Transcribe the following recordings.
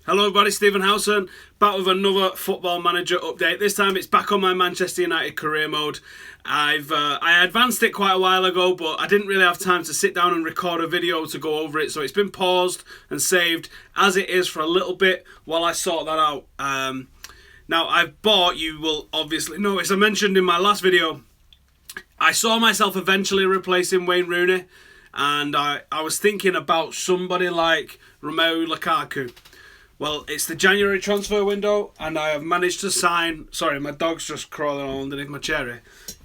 Hello everybody, Stephen Howson, back with another Football Manager update. This time it's back on my Manchester United career mode. I advanced it quite a while ago, but I didn't really have time to sit down and record a video to go over it, so it's been paused and saved as it is for a little bit while I sort that out. Now I've bought, you will obviously notice, I mentioned in my last video, I saw myself eventually replacing Wayne Rooney, and I was thinking about somebody like Romelu Lukaku. Well, it's the January transfer window, and I have managed to sign... Sorry, my dog's just crawling on underneath my chair here.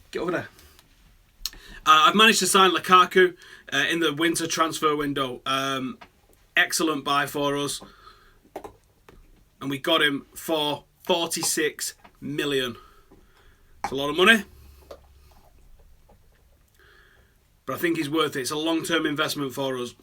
Get over there. I've managed to sign Lukaku in the winter transfer window. Excellent buy for us. And we got him for 46 million. It's a lot of money. But I think he's worth it. It's a long-term investment for us.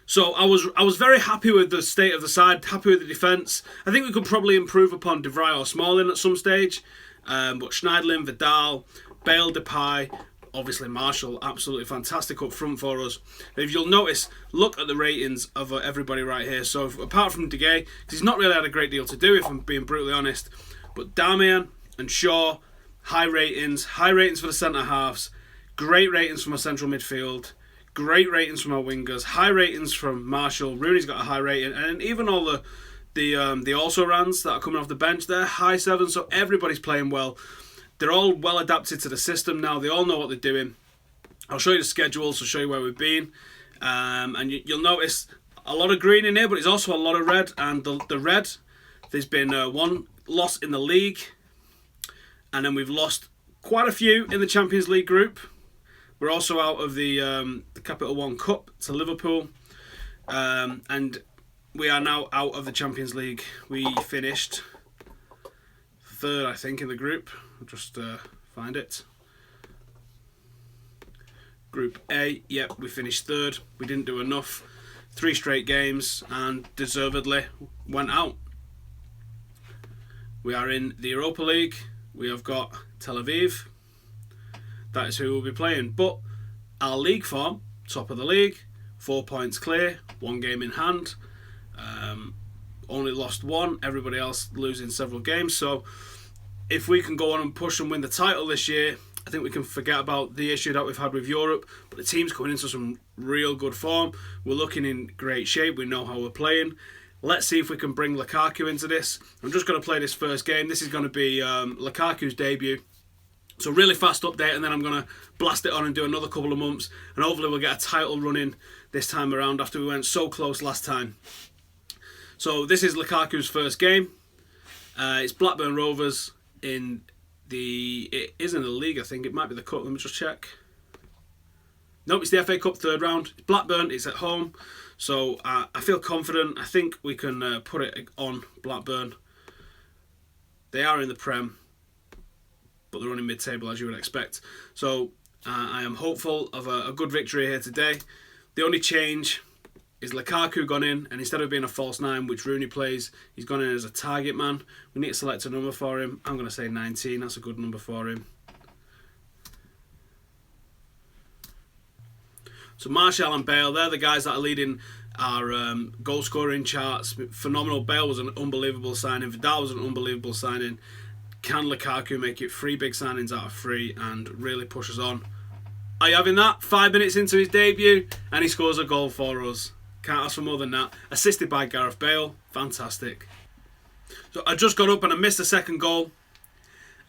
So I was very happy with the state of the side, happy with the defence. I think we could probably improve upon De Vrij or Smalling at some stage. But Schneiderlin, Vidal, Bale, Depay, obviously Martial, absolutely fantastic up front for us. And if you'll notice, look at the ratings of everybody right here. So apart from De Gea, because he's not really had a great deal to do, if I'm being brutally honest. But Darmian and Shaw, high ratings for the centre-halves, great ratings from our central midfield. Great ratings from our wingers, high ratings from Martial. Rooney's got a high rating, and even all the also-rans that are coming off the bench, they're high sevens, so everybody's playing well. They're all well adapted to the system now. They all know what they're doing. I'll show you the schedules, I'll show you where we've been, and you'll notice a lot of green in here, but there's also a lot of red, and the red, there's been one loss in the league, and then we've lost quite a few in the Champions League group. We're also out of the Capital One Cup to Liverpool, and we are now out of the Champions League. We finished third, I think, in the group. I'll just find it. Group A, yep, we finished third. We didn't do enough. 3 straight games, and deservedly went out. We are in the Europa League. We have got Tel Aviv. That is who we'll be playing. But our league form, top of the league, 4 points clear, 1 game in hand. Only lost 1, everybody else losing several games. So if we can go on and push and win the title this year, I think we can forget about the issue that we've had with Europe. But the team's coming into some real good form. We're looking in great shape. We know how we're playing. Let's see if we can bring Lukaku into this. I'm just going to play this first game. This is going to be Lukaku's debut. So really fast update, and then I'm going to blast it on and do another couple of months, and hopefully we'll get a title running this time around after we went so close last time. So this is Lukaku's first game. It's Blackburn Rovers it is in the league, I think. It might be the cup, let me just check. Nope, it's the FA Cup third round. It's Blackburn, it's at home. So I feel confident. I think we can put it on Blackburn. They are in the Prem, but they're only mid-table as you would expect. So I am hopeful of a good victory here today. The only change is Lukaku gone in, and instead of being a false 9, which Rooney plays, he's gone in as a target man. We need to select a number for him. I'm going to say 19. That's a good number for him. So Martial and Bale, they're the guys that are leading our goal scoring charts. Phenomenal. Bale was an unbelievable signing. Vidal was an unbelievable signing. Can Lukaku make it 3 big signings out of 3 and really push us on? Are you having that? 5 minutes into his debut, and he scores a goal for us. Can't ask for more than that. Assisted by Gareth Bale. Fantastic. So I just got up and I missed the second goal.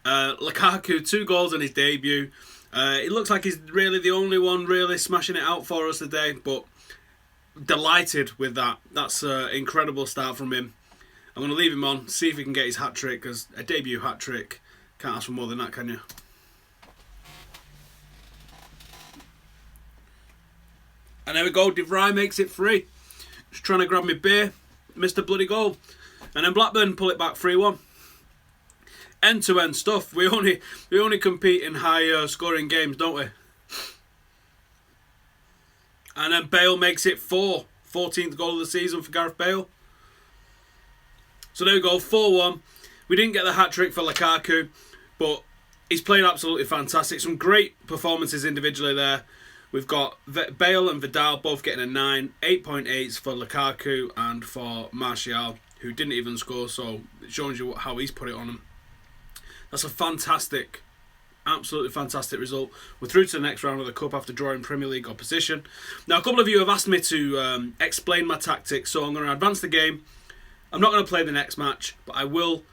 Lukaku, 2 goals in his debut. It looks like he's really the only one really smashing it out for us today, but delighted with that. That's an incredible start from him. I'm going to leave him on, see if he can get his hat-trick, because a debut hat-trick, can't ask for more than that, can you? And there we go, De Vrij makes it 3. Just trying to grab my beer, missed a bloody goal. And then Blackburn pull it back 3-1. End-to-end stuff. We only compete in high scoring games, don't we? And then Bale makes it 4. 14th goal of the season for Gareth Bale. So there we go, 4-1. We didn't get the hat-trick for Lukaku, but he's played absolutely fantastic. Some great performances individually there. We've got Bale and Vidal both getting a 9, 8.8s for Lukaku and for Martial, who didn't even score, so it shows you how he's put it on him. That's a fantastic, absolutely fantastic result. We're through to the next round of the Cup after drawing Premier League opposition. Now, a couple of you have asked me to explain my tactics, so I'm going to advance the game. I'm not going to play the next match, but I will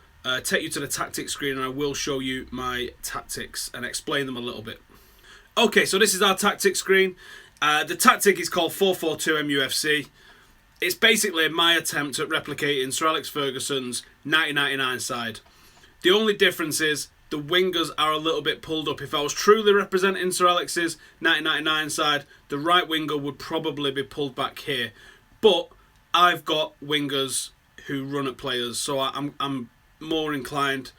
take you to the tactics screen and I will show you my tactics and explain them a little bit. Okay, so this is our tactics screen. The tactic is called 4-4-2 MUFC. It's basically my attempt at replicating Sir Alex Ferguson's 1999 side. The only difference is the wingers are a little bit pulled up. If I was truly representing Sir Alex's 1999 side, the right winger would probably be pulled back here. But I've got wingers who run at players, so I'm more inclined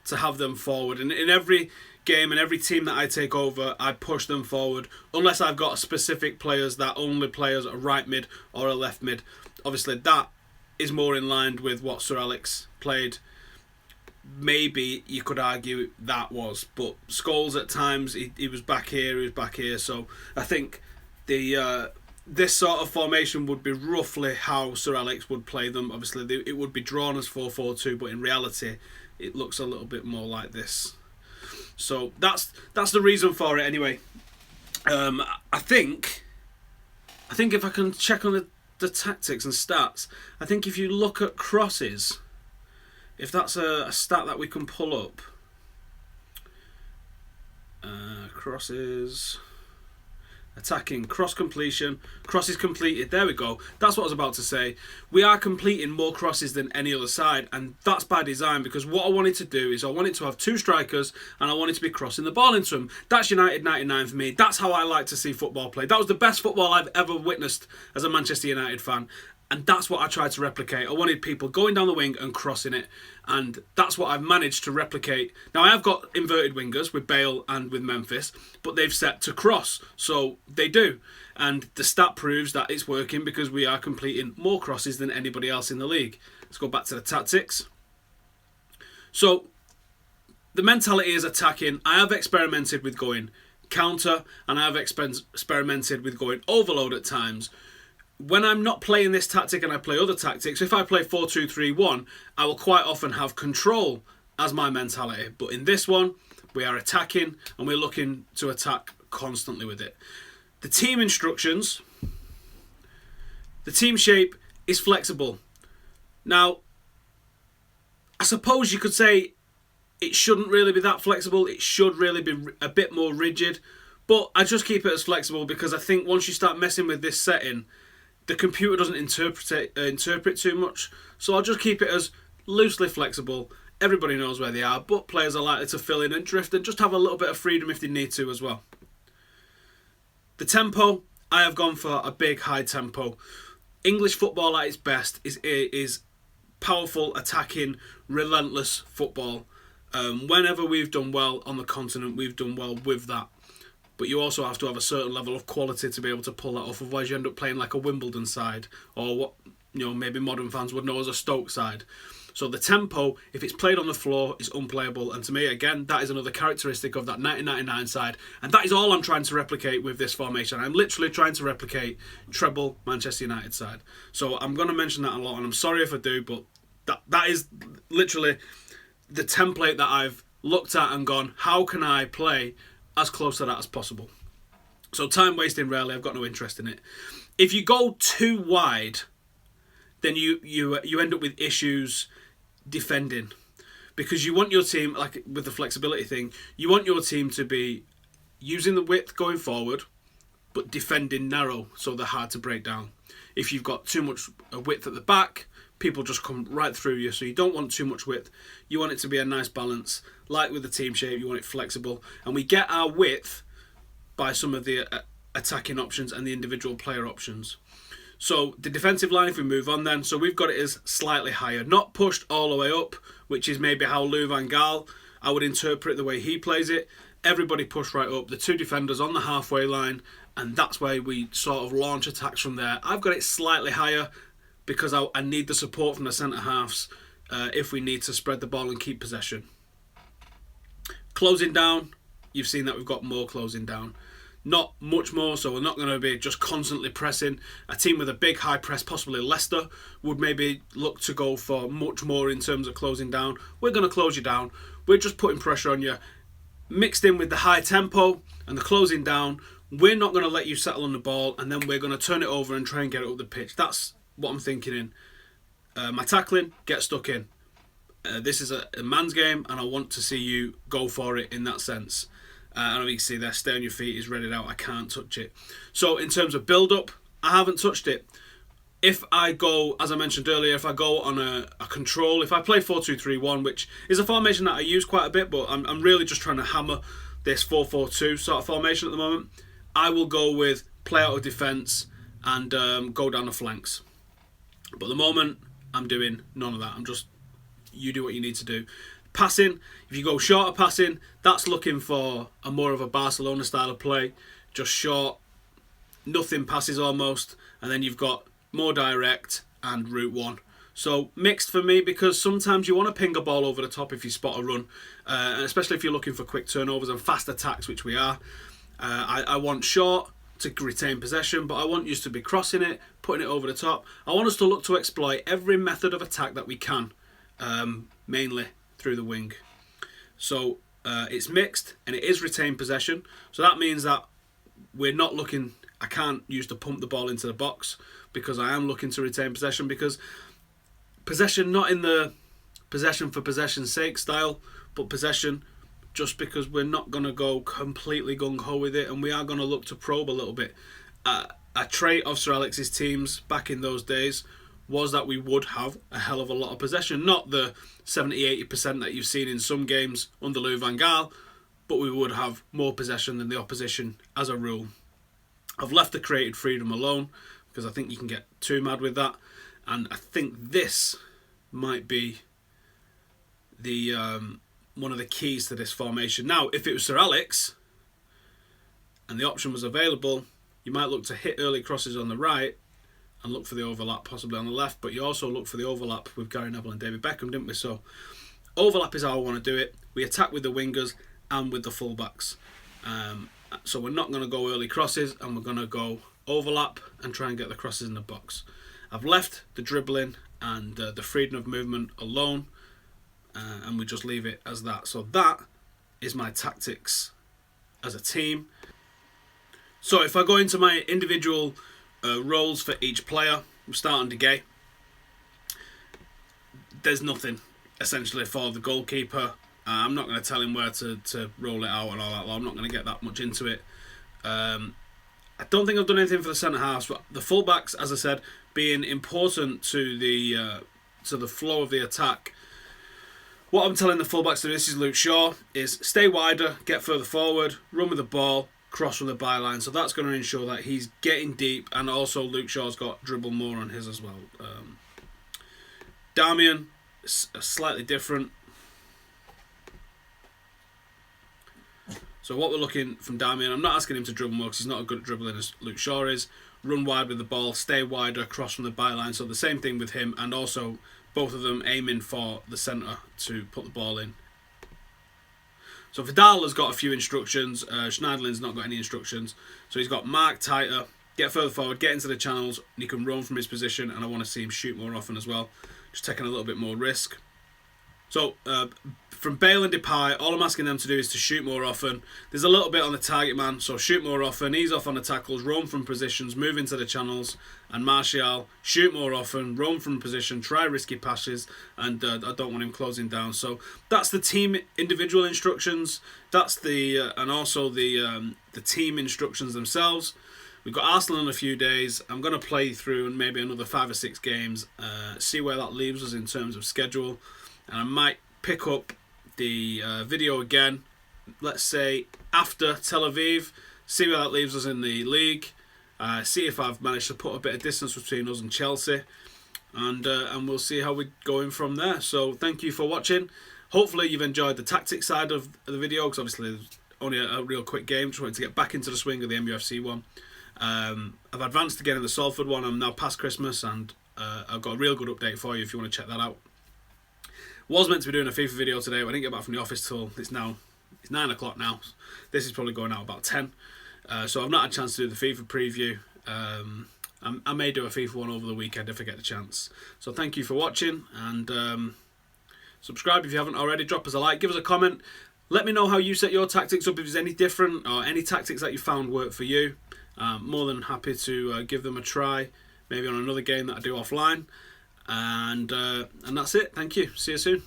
to have them forward. And in every game and every team that I take over, I push them forward, unless I've got specific players that only play as a right mid or a left mid. Obviously, that is more in line with what Sir Alex played. Maybe you could argue that was, but Scholes at times he was back here, he was back here. So I think the this sort of formation would be roughly how Sir Alex would play them. Obviously, it would be drawn as 4-4-2, but in reality, it looks a little bit more like this. So that's the reason for it anyway. I think if I can check on the tactics and stats, I think if you look at crosses, if that's a stat that we can pull up, crosses, attacking, cross completion, crosses completed, there we go. That's what I was about to say. We are completing more crosses than any other side, and that's by design, because what I wanted to do is I wanted to have two strikers and I wanted to be crossing the ball into them. That's United 99 for me. That's how I like to see football played. That was the best football I've ever witnessed as a Manchester United fan. And that's what I tried to replicate. I wanted people going down the wing and crossing it. And that's what I've managed to replicate. Now, I have got inverted wingers with Bale and with Memphis, but they've set to cross. So they do. And the stat proves that it's working because we are completing more crosses than anybody else in the league. Let's go back to the tactics. So the mentality is attacking. I have experimented with going counter, and I have experimented with going overload at times. When I'm not playing this tactic and I play other tactics, if I play 4-2-3-1, I will quite often have control as my mentality. But in this one, we are attacking and we're looking to attack constantly with it. The team instructions, the team shape is flexible. Now, I suppose you could say it shouldn't really be that flexible. It should really be a bit more rigid. But I just keep it as flexible because I think once you start messing with this setting, the computer doesn't interpret too much, so I'll just keep it as loosely flexible. Everybody knows where they are, but players are likely to fill in and drift and just have a little bit of freedom if they need to as well. The tempo, I have gone for a big high tempo. English football at its best is powerful, attacking, relentless football. Whenever we've done well on the continent, we've done well with that. But you also have to have a certain level of quality to be able to pull that off. Otherwise, you end up playing like a Wimbledon side, or what maybe modern fans would know as a Stoke side. So the tempo, if it's played on the floor, is unplayable. And to me, again, that is another characteristic of that 1999 side. And that is all I'm trying to replicate with this formation. I'm literally trying to replicate treble Manchester United side. So I'm going to mention that a lot, and I'm sorry if I do, but that is literally the template that I've looked at and gone, how can I play as close to that as possible? So time wasting rarely, I've got no interest in it. If you go too wide, then you end up with issues defending, because you want your team, like with the flexibility thing, you want your team to be using the width going forward but defending narrow, so they're hard to break down. If you've got too much width at the back, people just come right through you, so you don't want too much width. You want it to be a nice balance. Like with the team shape, you want it flexible. And we get our width by some of the attacking options and the individual player options. So the defensive line, if we move on then, so we've got it as slightly higher. Not pushed all the way up, which is maybe how Lou Van Gaal, I would interpret the way he plays it. Everybody pushed right up. The two defenders on the halfway line, and that's where we sort of launch attacks from there. I've got it slightly higher because I need the support from the centre-halves if we need to spread the ball and keep possession. Closing down, you've seen that we've got more closing down. not much more, so we're not going to be just constantly pressing. A team with a big high press, possibly Leicester, would maybe look to go for much more in terms of closing down. We're going to close you down. We're just putting pressure on you. Mixed in with the high tempo and the closing down, we're not going to let you settle on the ball, and then we're going to turn it over and try and get it up the pitch. That's what I'm thinking in. My tackling, get stuck in. This is a man's game, and I want to see you go for it in that sense. And you can see there, stay on your feet, is ready out, I can't touch it. So in terms of build-up, I haven't touched it. If I go, as I mentioned earlier, if I go on a control, if I play 4-2-3-1, which is a formation that I use quite a bit, but I'm really just trying to hammer this 4-4-2 sort of formation at the moment, I will go with play out of defence and go down the flanks. But at the moment, I'm doing none of that. I'm just, you do what you need to do. Passing, if you go shorter passing, that's looking for a more of a Barcelona style of play. Just short, nothing passes almost, and then you've got more direct and route one. So mixed for me, because sometimes you want to ping a ball over the top if you spot a run, and especially if you're looking for quick turnovers and fast attacks, which we are. I want short to retain possession, but I want you to be crossing it, putting it over the top. I want us to look to exploit every method of attack that we can, mainly through the wing. So it's mixed and it is retained possession. So that means that we're not looking, I can't use to pump the ball into the box, because I am looking to retain possession, because possession not in the possession for possession's sake style, but possession just because we're not going to go completely gung-ho with it, and we are going to look to probe a little bit. A trait of Sir Alex's teams back in those days was that we would have a hell of a lot of possession. Not the 70-80% that you've seen in some games under Louis van Gaal, but we would have more possession than the opposition as a rule. I've left the created freedom alone because I think you can get too mad with that. And I think this might be the one of the keys to this formation. Now, if it was Sir Alex and the option was available, you might look to hit early crosses on the right and look for the overlap possibly on the left, but you also look for the overlap with Gary Neville and David Beckham, didn't we? So overlap is how I want to do it. We attack with the wingers and with the fullbacks. So we're not going to go early crosses, and we're going to go overlap and try and get the crosses in the box. I've left the dribbling and the freedom of movement alone, and we just leave it as that. So that is my tactics as a team. So if I go into my individual roles for each player, I'm starting De Gea. There's nothing essentially for the goalkeeper. I'm not going to tell him where to roll it out and all that. I'm not going to get that much into it. I don't think I've done anything for the centre halves, but the fullbacks, as I said, being important to the flow of the attack. What I'm telling the fullbacks to do, this is Luke Shaw, is stay wider, get further forward, run with the ball, cross from the byline. So that's going to ensure that he's getting deep, and also Luke Shaw's got dribble more on his as well. Darmian, slightly different. So what we're looking from Darmian, I'm not asking him to dribble more because he's not as good at dribbling as Luke Shaw is. Run wide with the ball, stay wider, cross from the byline. So the same thing with him, and also both of them aiming for the centre to put the ball in. So Vidal has got a few instructions. Schneiderlin's not got any instructions. So he's got mark tighter, get further forward, get into the channels, and he can run from his position, and I want to see him shoot more often as well. Just taking a little bit more risk. So from Bale and Depay, all I'm asking them to do is to shoot more often. There's a little bit on the target man, so shoot more often, ease off on the tackles, roam from positions, move into the channels. And Martial, shoot more often, roam from position, try risky passes, and I don't want him closing down. So that's the team individual instructions. That's the and also the team instructions themselves. We've got Arsenal in a few days. I'm going to play through maybe another 5 or 6 games, see where that leaves us in terms of schedule. And I might pick up the video again, let's say after Tel Aviv, see where that leaves us in the league, see if I've managed to put a bit of distance between us and Chelsea, and we'll see how we're going from there. So thank you for watching. Hopefully you've enjoyed the tactics side of the video, because obviously it's only a real quick game. Just wanted to get back into the swing of the MUFC one. I've advanced again in the Salford one. I'm now past Christmas, and I've got a real good update for you if you want to check that out. Was meant to be doing a FIFA video today, but I didn't get back from the office till it's 9 o'clock now. This is probably going out about 10. So I've not had a chance to do the FIFA preview. I may do a FIFA one over the weekend if I get the chance. So thank you for watching, and subscribe if you haven't already. Drop us a like, give us a comment. Let me know how you set your tactics up, if there's any different or any tactics that you found work for you. More than happy to give them a try, maybe on another game that I do offline. And that's it. Thank you. See you soon.